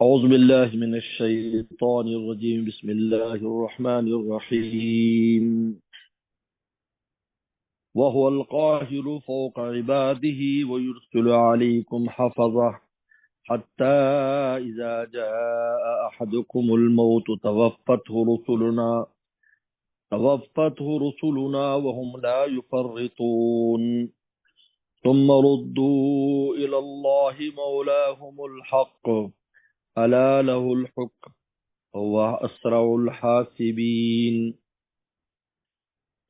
أعوذ بالله من الشيطان الرجيم بسم الله الرحمن الرحيم وهو القاهر فوق عباده ويرسل عليكم حفظة حتى إذا جاء أحدكم الموت توفته رسلنا وهم لا يفرطون ثم ردوا إلى الله مولاهم الحق ألا له الحكم هو أسرع الحاسبين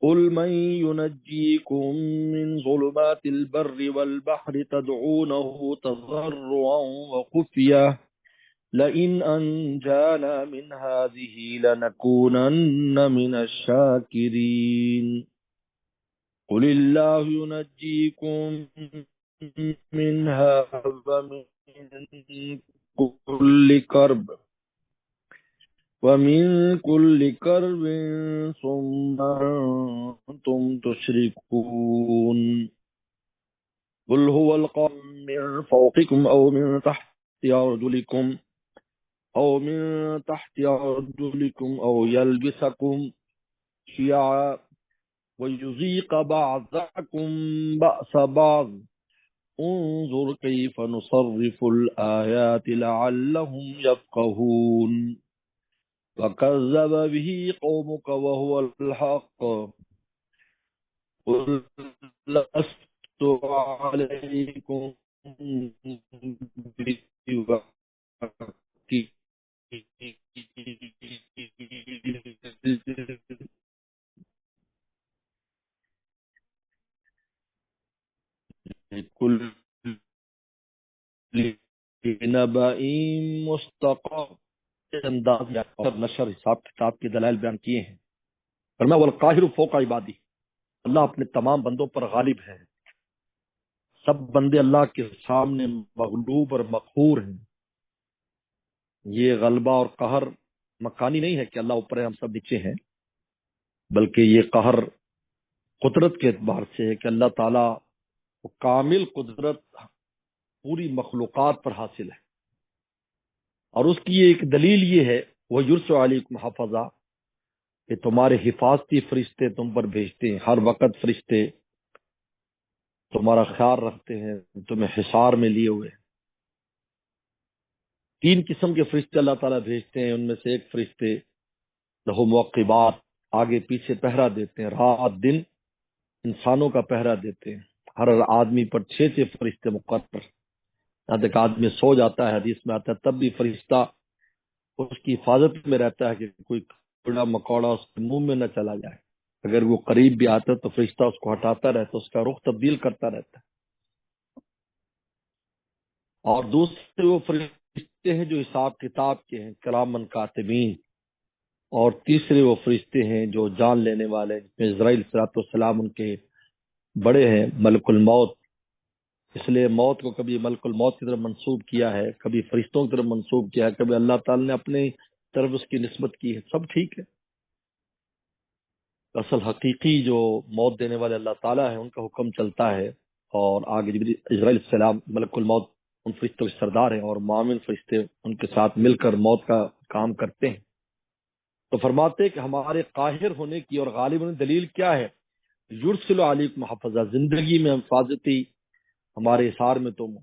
قل من ينجيكم من ظلمات البر والبحر تدعونه تضرعا وخفية لئن أنجانا من هذه لنكونن من الشاكرين قل الله ينجيكم منها ومن كل كرب ثم أنتم تشركون قل هو القاهر من فوقكم أو من تحت أرجلكم أو يلبسكم شيعا ويذيق بعضكم بأس بعض انظر كيف نصرف الآيات لعلهم يفقهون وكذب به قومك وهو الحق قل لست عليكم بكل نبأ مستقر انداز اور نشر حساب کتاب کے دلائل بیان کیے ہیں۔ فرمایا والقاہر فوق عبادی، اللہ اپنے تمام بندوں پر غالب ہے، سب بندے اللہ کے سامنے مغلوب اور مقہور ہیں۔ یہ غلبہ اور قہر مکانی نہیں ہے کہ اللہ اوپر ہے ہم سب نیچے ہیں، بلکہ یہ قہر قدرت کے اعتبار سے ہے کہ اللہ تعالیٰ کو کامل قدرت پوری مخلوقات پر حاصل ہے، اور اس کی ایک دلیل یہ ہے وہ یرسل علیکم حفظہ کہ تمہارے حفاظتی فرشتے تم پر بھیجتے ہیں، ہر وقت فرشتے تمہارا خیال رکھتے ہیں، تمہیں حصار میں لیے ہوئے ہیں۔ 3 قسم کے فرشتے اللہ تعالیٰ بھیجتے ہیں، ان میں سے ایک فرشتے لہو معقبات آگے پیچھے پہرا دیتے ہیں، رات دن انسانوں کا پہرا دیتے ہیں۔ ہر آدمی پر 6 فرشتے مقرر، یہاں تک آدمی سو جاتا ہے، حدیث میں آتا ہے تب بھی فرشتہ اس کی حفاظت میں رہتا ہے کہ کوئی کیڑا مکوڑا اس کے منہ میں نہ چلا جائے۔ اگر وہ قریب بھی آتا ہے تو فرشتہ اس کو ہٹاتا رہتا ہے، اس کا رخ تبدیل کرتا رہتا ہے۔ اور دوسرے وہ فرشتے ہیں جو حساب کتاب کے ہیں، کرامن کاتبین۔ اور تیسرے وہ فرشتے ہیں جو جان لینے والے ہیں، جس میں اسرائیل صلاۃ والسلام ان کے بڑے ہیں، ملک الموت۔ اس لیے موت کو کبھی ملک الموت کی طرف منسوب کیا ہے، کبھی فرشتوں کی طرف منسوب کیا ہے، کبھی اللہ تعالیٰ نے اپنی طرف اس کی نسبت کی ہے، سب ٹھیک ہے۔ اصل حقیقی جو موت دینے والے اللہ تعالیٰ ہیں ان کا حکم چلتا ہے، اور آگے اسرائیل السلام ملک الموت ان فرشتوں کے سردار ہیں، اور معاون فرشتے ان کے ساتھ مل کر موت کا کام کرتے ہیں۔ تو فرماتے ہیں کہ ہمارے قاہر ہونے کی اور غالب ہونے کی دلیل کیا ہے؟ یرسل علیکم حفظہ، زندگی میں حفاظتی ہمارے اثار میں تم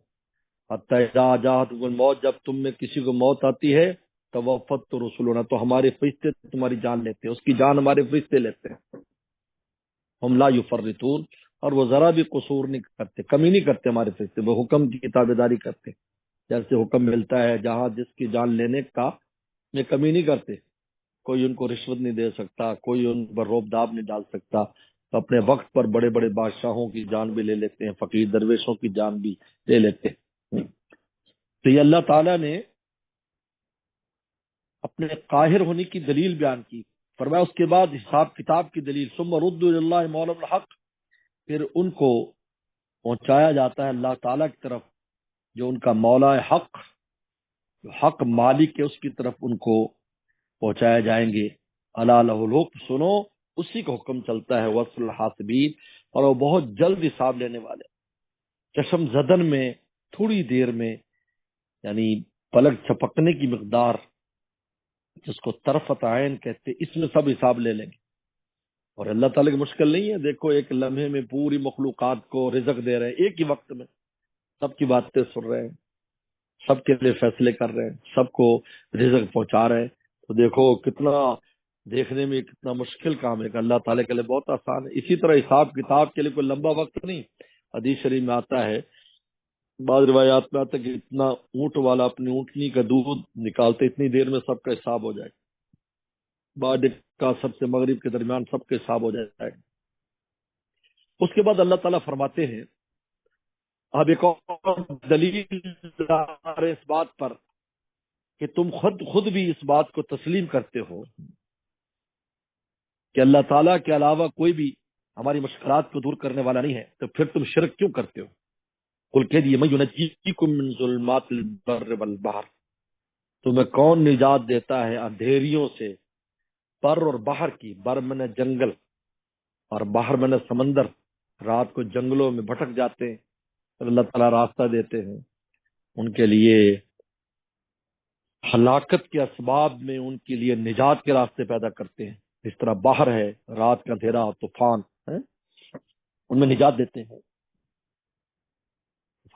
حتی اذا جاءتکم الموت، جب تم میں کسی کو موت آتی ہے توفت رسولنا، تو ہمارے فرشتے تمہاری جان لیتے ہیں، اس کی جان ہمارے فرشتے لیتے ہیں۔ ہم لا یفرطون، اور وہ ذرا بھی قصور نہیں کرتے، کمی نہیں کرتے ہمارے فرشتے، وہ حکم کی تابعداری کرتے، جیسے حکم ملتا ہے جہاں جس کی جان لینے کا میں کمی نہیں کرتے۔ کوئی ان کو رشوت نہیں دے سکتا، کوئی ان پر روب داب نہیں ڈال سکتا، تو اپنے وقت پر بڑے بڑے بادشاہوں کی جان بھی لے لیتے ہیں، فقیر درویشوں کی جان بھی لے لیتے ہیں۔ تو یہ اللہ تعالیٰ نے اپنے قاہر ہونے کی دلیل بیان کی، فرمایا اس کے بعد حساب کتاب کی دلیل، ثم ردوا الی اللہ مولانا الحق، پھر ان کو پہنچایا جاتا ہے اللہ تعالیٰ کی طرف جو ان کا مولا حق، جو حق مالک ہے، اس کی طرف ان کو پہنچایا جائیں گے۔ الا لہ الحکم، سنو اسی کا حکم چلتا ہے، وصل الحاسبین، اور وہ بہت جلد حساب لینے والے، چشم زدن میں، تھوڑی دیر میں، یعنی پلک چھپکنے کی مقدار جس کو طرفت عین کہتے، اس میں سب حساب لے لیں گے. اور اللہ تعالیٰ کی مشکل نہیں ہے. دیکھو ایک لمحے میں پوری مخلوقات کو رزق دے رہے ہیں، ایک ہی وقت میں سب کی باتیں سن رہے ہیں، سب کے لیے فیصلے کر رہے ہیں، سب کو رزق پہنچا رہے ہیں. تو دیکھو کتنا دیکھنے میں کتنا مشکل کام ہے کہ اللہ تعالیٰ کے لیے بہت آسان ہے. اسی طرح حساب کتاب کے لیے کوئی لمبا وقت نہیں. حدیث شریف میں آتا ہے، بعض روایات میں آتا ہے کہ اتنا اونٹ والا اپنی اونٹنی کا دودھ نکالتے اتنی دیر میں سب کا حساب ہو جائے، بعد کا سب سے مغرب کے درمیان سب کا حساب ہو جائے. اس کے بعد اللہ تعالیٰ فرماتے ہیں، اب ایک اور دلیل اس بات پر کہ تم خود بھی اس بات کو تسلیم کرتے ہو کہ اللہ تعالیٰ کے علاوہ کوئی بھی ہماری مشکلات کو دور کرنے والا نہیں ہے، تو پھر تم شرک کیوں کرتے ہو؟ قل کہہ دیے، میں ینجیکم من ظلمات البر والبحر، تمہیں کون نجات دیتا ہے اندھیریوں سے بر اور باہر کی. بر میں نے جنگل اور باہر میں نے سمندر. رات کو جنگلوں میں بھٹک جاتے ہیں، اللہ تعالیٰ راستہ دیتے ہیں ان کے لیے. ہلاکت کے اسباب میں ان کے لیے نجات کے راستے پیدا کرتے ہیں. اس طرح باہر ہے، رات کا اندھیرا اور طوفان ہے، ان میں نجات دیتے ہیں.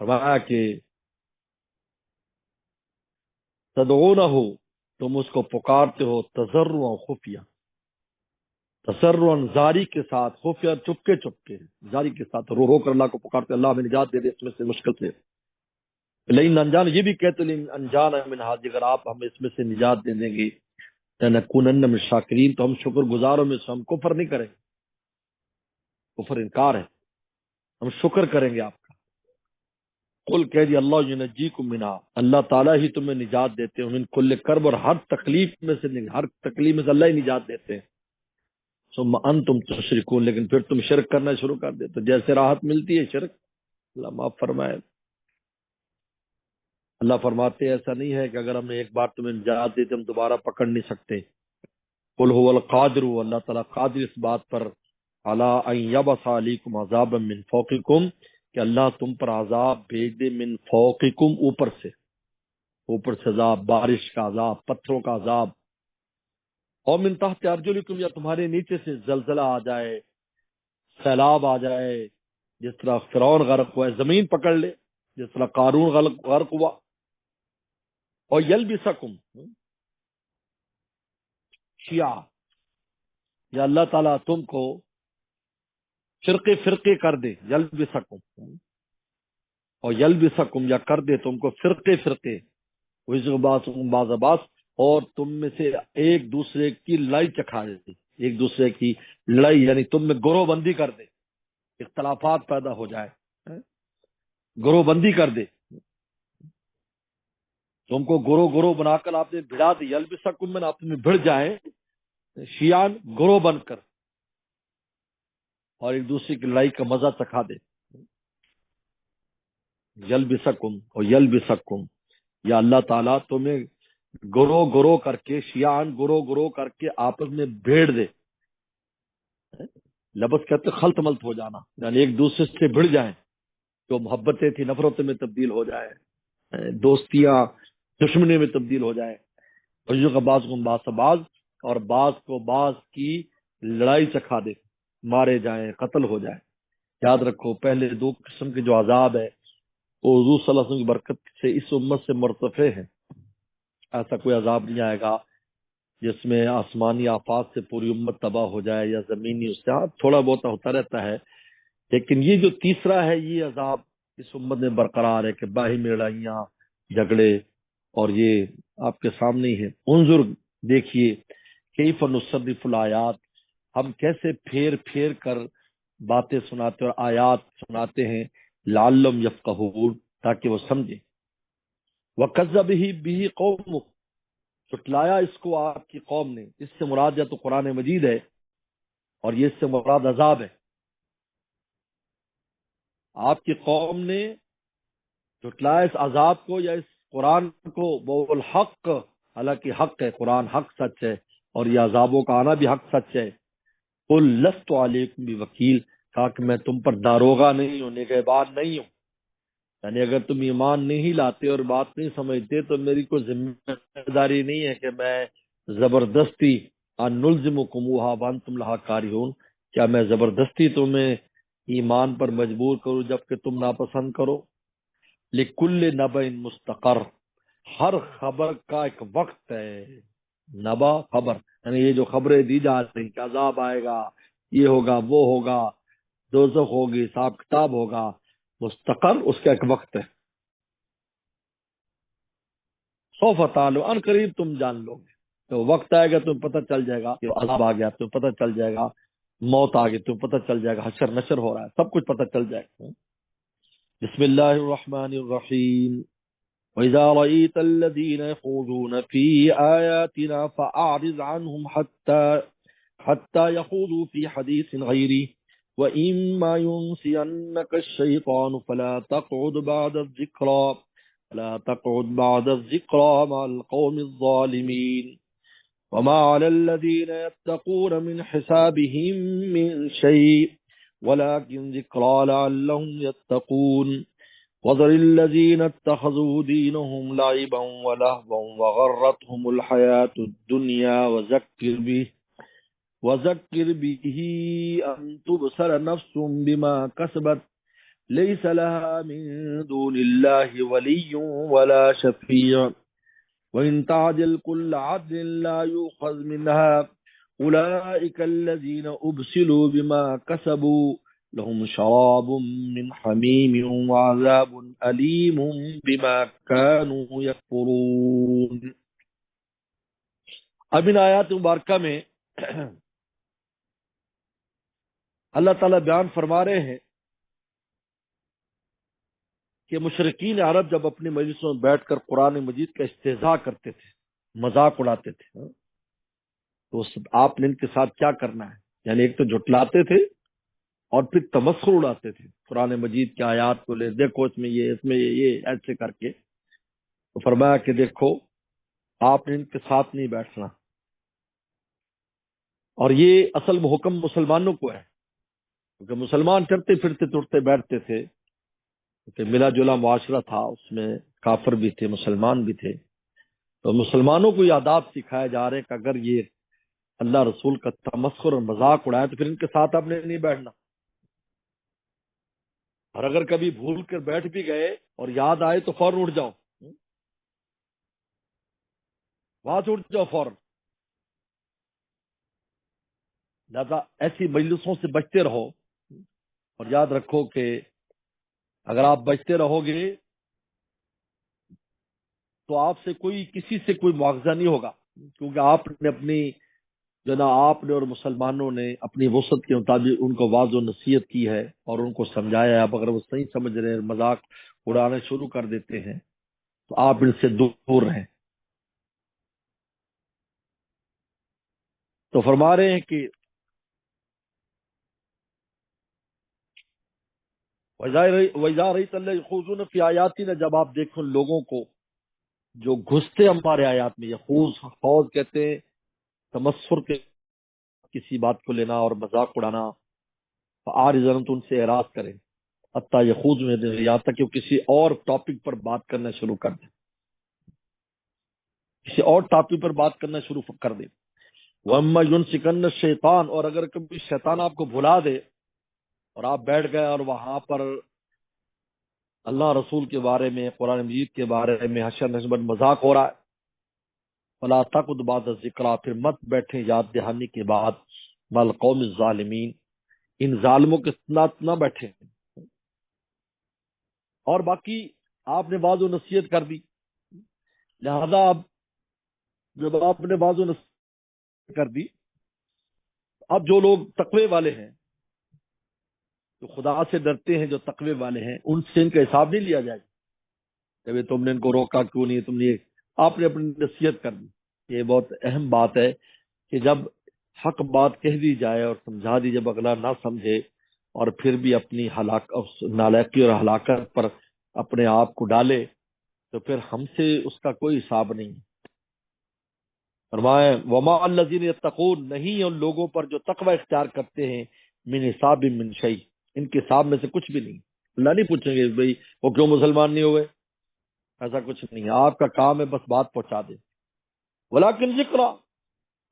فرمایا کہ تدعونہ، تم اس کو پکارتے ہو تضرعا خفیہ، تسرعا زاری کے ساتھ، خفیہ چپکے چپکے، زاری کے ساتھ رو رو کر اللہ کو پکارتے، اللہ ہمیں نجات دے دے اس میں سے مشکل سے. لیکن انجان یہ بھی کہتے لیکن انجان من ہادی، اگر آپ ہمیں اس میں سے نجات دے دیں گے لنکونن من شاکرین، تو ہم شکر گزاروں میں سے، ہم کفر نہیں کریں گے، کفر انکار ہے، ہم شکر کریں گے آپ کا. قل کہہ دی اللہ ینجیکم منہا، اللہ تعالیٰ ہی تمہیں نجات دیتے ہیں، من کل کرب، اور ہر تکلیف میں سے، ہر تکلیف میں سے اللہ ہی نجات دیتے ہیں. ثم انتم تشرکون، لیکن پھر تم شرک کرنا شروع کر دیتے. جیسے راحت ملتی ہے شرک، اللہ معاف فرمائے. اللہ فرماتے ہیں ایسا نہیں ہے کہ اگر ہم نے ایک بار تمہیں نجات دی تو ہم دوبارہ پکڑ نہیں سکتے. قل هو القادر، اللہ تعالیٰ قادر اس بات پر، علی ان یبعث علیکم عذابا من فوقکم، کہ اللہ تم پر عذاب بھیج دے، من فوقکم، اوپر سے، اوپر سے عذاب، بارش کا عذاب، پتھروں کا عذاب، اور من تحت ارجلکم، یا تمہارے نیچے سے زلزلہ آ جائے، سیلاب آ جائے، جس طرح فرعون غرق ہوا ہے، زمین پکڑ لے جس طرح قارون غرق ہوا. اور یلبسکم شیعہ، یا اللہ تعالیٰ تم کو فرقے فرقے کر دے، یلبسکم، اور یلبسکم، یا کر دے تم کو فرقے فرقے، بعض عباس، اور تم میں سے ایک دوسرے کی لڑائی چکھا دے، ایک دوسرے کی لڑائی، یعنی تم میں گروہ بندی کر دے، اختلافات پیدا ہو جائے، گروہ بندی کر دے، تم کو گروہ گروہ بنا کر آپ نے بھڑا دی. یلبسکم میں آپ میں بھڑ جائیں شیعان، گروہ بن کر، اور ایک دوسرے کی لڑائی کا مزہ چکھا دے. یلبسکم اور یلبسکم، یا اللہ تعالیٰ تمہیں گروہ گروہ کر کے، شیعان گروہ گروہ کر کے آپس میں بھیڑ دے. لفظ کہتے خلط ملط ہو جانا، یعنی ایک دوسرے سے بھڑ جائیں، جو محبتیں تھی نفرتوں میں تبدیل ہو جائے، دوستیاں دشمنی میں تبدیل ہو جائے. اور بعض کو باس باز، اور بعض کو بعض کی لڑائی چکھا دے، مارے جائیں، قتل ہو جائے. یاد رکھو پہلے دو قسم کے جو عذاب ہے وہ حضور صلی اللہ علیہ وسلم کی برکت سے اس امت سے مرتفع ہے. ایسا کوئی عذاب نہیں آئے گا جس میں آسمانی آفات سے پوری امت تباہ ہو جائے، یا زمینی، اس سے تھوڑا بہت ہوتا رہتا ہے. لیکن یہ جو تیسرا ہے، یہ عذاب اس امت میں برقرار ہے کہ باہمی لڑائیاں، جھگڑے، اور یہ آپ کے سامنے ہی ہے. انظر، دیکھیے، کیف نصرف الآیات، ہم کیسے پھیر پھیر کر باتیں سناتے اور آیات سناتے ہیں، لعلہم یفقہون، تاکہ وہ سمجھیں. وَكَذَّبَ بِهِ قَوْمُكَ، جھٹلایا اس کو آپ کی قوم نے. اس سے مراد یا تو قرآن مجید ہے، اور یہ اس سے مراد عذاب ہے. آپ کی قوم نے جھٹلایا اس عذاب کو یا اس قرآن کو. وہ الحق، حالانکہ حق ہے، قرآن حق سچ ہے، اور یہ عذابوں کا آنا بھی حق سچ ہے. قل لست علیکم بوکیل، کہا کہ میں تم پر داروغہ نہیں ہوں، نگہبان نہیں ہوں. یعنی اگر تم ایمان نہیں لاتے اور بات نہیں سمجھتے تو میری کوئی ذمہ داری نہیں ہے کہ میں زبردستی ان نلزمکموہا وانتم لہا کارہون، کیا میں زبردستی تمہیں ایمان پر مجبور کروں جبکہ تم ناپسند کرو۔ لکل نبع مستقر، ہر خبر کا ایک وقت ہے۔ نبا خبر، یعنی یہ جو خبریں دی جا رہی کہ عذاب آئے گا، یہ ہوگا وہ ہوگا، دوزخ ہوگی، حساب کتاب ہوگا، مستقر اس کا ایک وقت ہے۔ سوف تعلمون، ان قریب تم جان لو گے، تو وقت آئے گا تمہیں پتہ چل جائے گا کہ عذاب آ گیا، تمہیں پتہ چل جائے گا موت آ گئی، تمہیں پتہ چل جائے گا حشر نشر ہو رہا ہے، سب کچھ پتہ چل جائے گا۔ بسم اللہ الرحمن الرحیم۔ وَإِذَا رَأَيْتَ الَّذِينَ يَخُوضُونَ فِي آيَاتِنَا فَأَعْرِضْ عَنْهُمْ حَتَّى يَخُوضُوا فِي حَدِيثٍ غَيْرِهِ وَإِمَّا يُنْسِيَنَّكَ الشَّيْطَانُ فلا تقعد بعد الذكرى مع القوم الظالمين وما على الذين يتقون من حسابهم من شيء ولكن ذكرى لعلهم يتقون وذر الذين اتخذوا دينهم لعبا ولهوا وغرتهم الحياة الدنيا وذكر به أن تبصر نفس بما كسبت ليس لها من دون الله ولي ولا شفيع وإن تعدل كل عدل لا يؤخذ منها أولئك الذين أبسلوا بما كسبوا لهم شراب من حميم وعذاب أليم بما كانوا يكفرون۔ اب ان آیات مبارکہ میں اللہ تعالیٰ بیان فرما رہے ہیں کہ مشرکین عرب جب اپنی مجلسوں میں بیٹھ کر قرآن مجید کا استہزاء کرتے تھے، مذاق اڑاتے تھے، تو آپ نے ان کے ساتھ کیا کرنا ہے؟ یعنی ایک تو جھٹلاتے تھے اور پھر تمسخر اڑاتے تھے قرآن مجید کی آیات کو، لے دیکھو اس میں یہ ایسے کر کے۔ تو فرمایا کہ دیکھو آپ نے ان کے ساتھ نہیں بیٹھنا، اور یہ اصل حکم مسلمانوں کو ہے، کیونکہ مسلمان چلتے پھرتے ٹوٹتے بیٹھتے تھے، کہ ملا جلا معاشرہ تھا، اس میں کافر بھی تھے مسلمان بھی تھے، تو مسلمانوں کو یہ آداب سکھایا جا رہے ہیں کہ اگر یہ اللہ رسول کا تمسخر اور مذاق اڑائے تو پھر ان کے ساتھ آپ نے نہیں بیٹھنا، اور اگر کبھی بھول کر بیٹھ بھی گئے اور یاد آئے تو فوراً اٹھ جاؤ، وہاں سے اٹھ جاؤ فوراً۔ لہٰذا ایسی مجلسوں سے بچتے رہو، اور یاد رکھو کہ اگر آپ بچتے رہو گے تو آپ سے کسی سے کوئی مواخذہ نہیں ہوگا، کیونکہ آپ نے اپنی آپ نے اور مسلمانوں نے اپنی وسعت کے مطابق ان کو واضح و نصیحت کی ہے اور ان کو سمجھایا ہے۔ اب اگر وہ صحیح سمجھ رہے ہیں، مذاق اڑانے شروع کر دیتے ہیں تو آپ ان سے دور رہیں۔ تو فرما رہے ہیں کہ وَإِذَا رَأَيْتَ الَّذِينَ يَخُوضُونَ فِي آيَاتِنَا، جب آپ دیکھو لوگوں کو جو گھستے ہمارے آیات میں، خوض کہتے ہیں تمسخر کے، کسی بات کو لینا اور مذاق اڑانا، فَأَعْرِضْ تو ان سے اعراض کریں، حتیٰ یخوض میں یہاں تک کہ وہ کسی اور ٹاپک پر بات کرنا شروع کر دیں، کسی اور ٹاپک پر بات کرنا شروع کر دیں۔ وَأَمَّا يُنْسِكَنَّ الشَّيْطَانُ، اور اگر کبھی شیطان آپ کو بھلا دے اور آپ بیٹھ گئے اور وہاں پر اللہ رسول کے بارے میں، قرآن مجید کے بارے میں حشر نشر مذاق ہو رہا ہے، فَلَا تَقْعُدْ بَعْدَ الذِّكْرَىٰ، پھر مت بیٹھیں یاد دہانی کے بعد، مع القوم الظالمین، ان ظالموں کے ساتھ نہ بیٹھیں۔ اور باقی آپ نے واضح و نصیحت کر دی، لہذا اب جب آپ نے واضح و نصیحت کر دی، اب جو لوگ تقوی والے ہیں، جو خدا سے ڈرتے ہیں، جو تقوی والے ہیں، ان سے ان کا حساب نہیں لیا جائے گا کہ تم نے ان کو روکا کیوں نہیں، تم نے آپ نے اپنی نصیحت کر دی۔ یہ بہت اہم بات ہے کہ جب حق بات کہہ دی جائے اور سمجھا دی، جب اگلا نہ سمجھے اور پھر بھی اپنی نالائقی اور ہلاکت پر اپنے آپ کو ڈالے، تو پھر ہم سے اس کا کوئی حساب نہیں۔ فرمائے وما الذین یتقون، نہیں ان لوگوں پر جو تقوی اختیار کرتے ہیں، من حساب من شیء، ان کے حساب میں سے کچھ بھی نہیں۔ اللہ نہیں پوچھیں گے بھائی وہ کیوں مسلمان نہیں ہوئے، ایسا کچھ نہیں ہے، آپ کا کام ہے بس بات پہنچا دیں۔ ولیکن ذکر،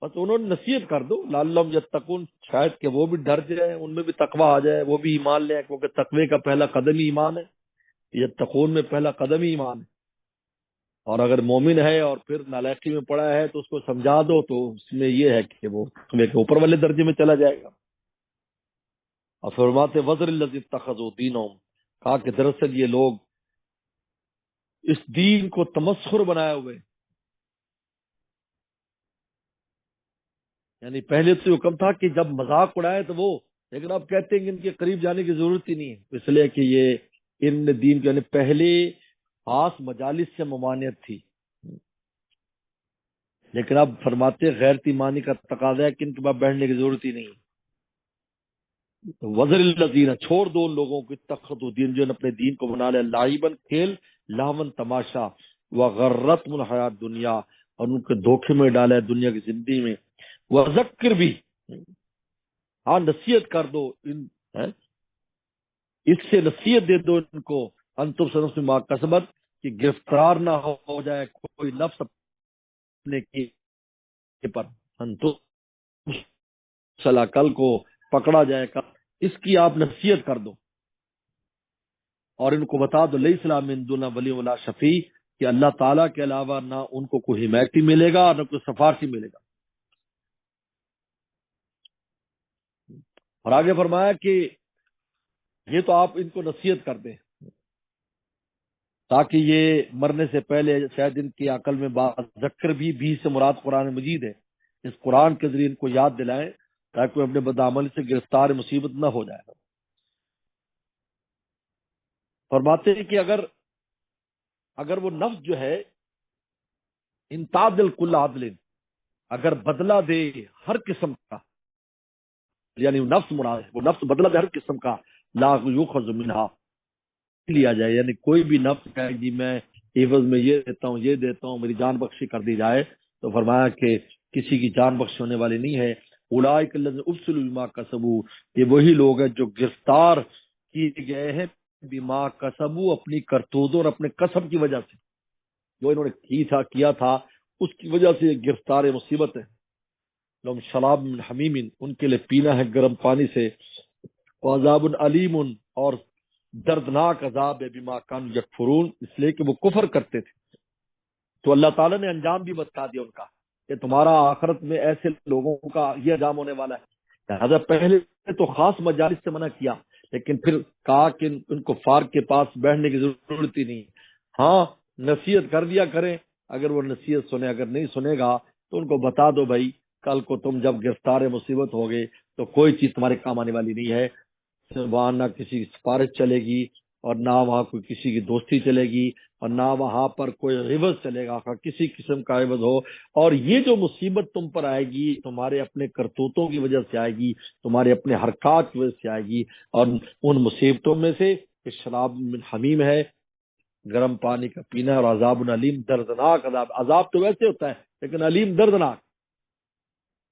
بس انہوں نے نصیحت کر دو، لعلہم یتقون، شاید کہ وہ بھی ڈر جائے، ان میں بھی تقوی آ جائے، وہ بھی ایمان لے، کیونکہ تقوی کا پہلا قدم ہی ایمان ہے، یتقون میں پہلا قدم ہی ایمان ہے۔ اور اگر مومن ہے اور پھر نالائقی میں پڑا ہے تو اس کو سمجھا دو، تو اس میں یہ ہے کہ وہ تقوی کے اوپر والے درجے میں چلا جائے گا۔ اور فرماتے وزر الذی اتخذوا دینہم، کہا کہ دراصل یہ لوگ اس دین کو تمسخر بنائے ہوئے، یعنی پہلے تو حکم تھا کہ جب مذاق اڑائے تو وہ، لیکن اب کہتے ہیں کہ ان کے قریب جانے کی ضرورت ہی نہیں ہے، اس لیے کہ یہ ان دین کے، یعنی پہلے خاص مجالس سے ممانعت تھی، لیکن اب فرماتے غیر ایمانی کا تقاضا ہے کہ ان کے بعد بیٹھنے کی ضرورت ہی نہیں ہے۔ وزر الذین، چھوڑ دو ان لوگوں کو اتخذوا دین، جو نے اپنے دین کو بنا لیا لعبا کھیل، لہون تماشا، وغرتہم الحیات دنیا، اور ان کے دھوکے میں ڈالا ہے دنیا کی زندگی میں، وذکر بھی، ہاں نصیحت کر دو ان، اس سے نصیحت دے دو ان کو، انتم سنفس ما کسبت، کہ گرفتار نہ ہو جائے کوئی نفس اپنے کی پر، انتم صلاح کل کو پکڑا جائے گا، اس کی آپ نصیحت کر دو، اور ان کو بتا دو لیس لا من دون ولی ولا شفیع، کہ اللہ تعالیٰ کے علاوہ نہ ان کو کوئی حمایتی ملے گا اور نہ کوئی سفارشی ملے گا۔ اور آگے فرمایا کہ یہ تو آپ ان کو نصیحت کر دیں تاکہ یہ مرنے سے پہلے شاید ان کی عقل میں بات، ذکر بھی سے مراد قرآن مجید ہے، اس قرآن کے ذریعے ان کو یاد دلائیں تاکہ وہ اپنے بدعملی سے گرفتار مصیبت نہ ہو جائے۔ فرماتے ہیں کہ اگر وہ نفس جو ہے انتادل کل عدل، اگر بدلہ دے ہر قسم کا، یعنی وہ نفس مراد ہے، وہ نفس بدلہ دے ہر قسم کا، لا یؤخذ منہا، لیا جائے، یعنی کوئی بھی نفس کہے جی میں عوض میں یہ دیتا ہوں یہ دیتا ہوں، میری جان بخشی کر دی جائے، تو فرمایا کہ کسی کی جان بخشی ہونے والی نہیں ہے۔ اولئک الذین ابسلوا بما کسبوا، یہ وہی لوگ ہیں جو گرفتار کیے گئے ہیں بما کسبوا، اپنی کرتوتوں اور اپنے کسب کی وجہ سے، جو انہوں نے کیا تھا اس کی وجہ سے یہ گرفتار مصیبت ہے۔ لهم شراب من حمیم، ان کے لیے پینا ہے گرم پانی سے، وعذاب علیم، اور دردناک عذاب ہے، بما کانوا یکفرون، اس لیے کہ وہ کفر کرتے تھے۔ تو اللہ تعالیٰ نے انجام بھی بتا دیا ان کا کہ تمہارا آخرت میں ایسے لوگوں کا یہ انجام ہونے والا ہے۔ لہٰذا پہلے تو خاص مجالس سے منع کیا، لیکن پھر کہا کہ ان کو فارغ کے پاس بیٹھنے کی ضرورت ہی نہیں، ہاں نصیحت کر دیا کریں، اگر وہ نصیحت سنے، اگر نہیں سنے گا تو ان کو بتا دو بھائی کل کو تم جب گرفتار مصیبت ہوگے تو کوئی چیز تمہارے کام آنے والی نہیں ہے، وہاں نہ کسی کی سفارش چلے گی، اور نہ وہاں کوئی کسی کی دوستی چلے گی، اور نہ وہاں پر کوئی عوض چلے گا، کسی قسم کا عوض ہو۔ اور یہ جو مصیبت تم پر آئے گی تمہارے اپنے کرتوتوں کی وجہ سے آئے گی، تمہارے اپنے حرکات کی وجہ سے آئے گی، اور ان مصیبتوں میں سے شراب من حمیم ہے، گرم پانی کا پینا، اور عذاب علیم، دردناک عذاب۔ عذاب تو ویسے ہوتا ہے لیکن علیم دردناک،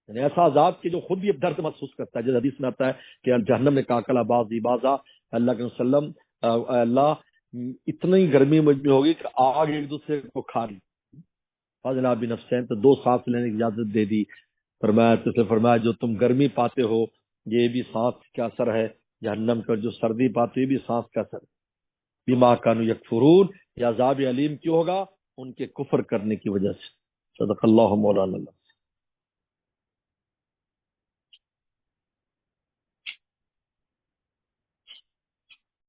یعنی ایسا عذاب کہ جو خود بھی اب درد محسوس کرتا ہے، جیسے حدیث میں آتا ہے کہ جہنم نے کہا کلا بازی بازا، اللہ کے وسلم اللہ اتنی گرمی مجھ میں ہوگی کہ آگ ایک دوسرے کو کھا لی، فضلا بنفسین، تو دو سانس لینے کی اجازت دے دی، فرمایا جو تم گرمی پاتے ہو یہ بھی سانس کا اثر ہے، جہنم کا جو سردی پاتے یہ بھی سانس کا اثر ہے، بما کانوا یکفرون، یہ عذاب علیم کیوں ہوگا؟ ان کے کفر کرنے کی وجہ سے۔ صدق اللہ مولانا۔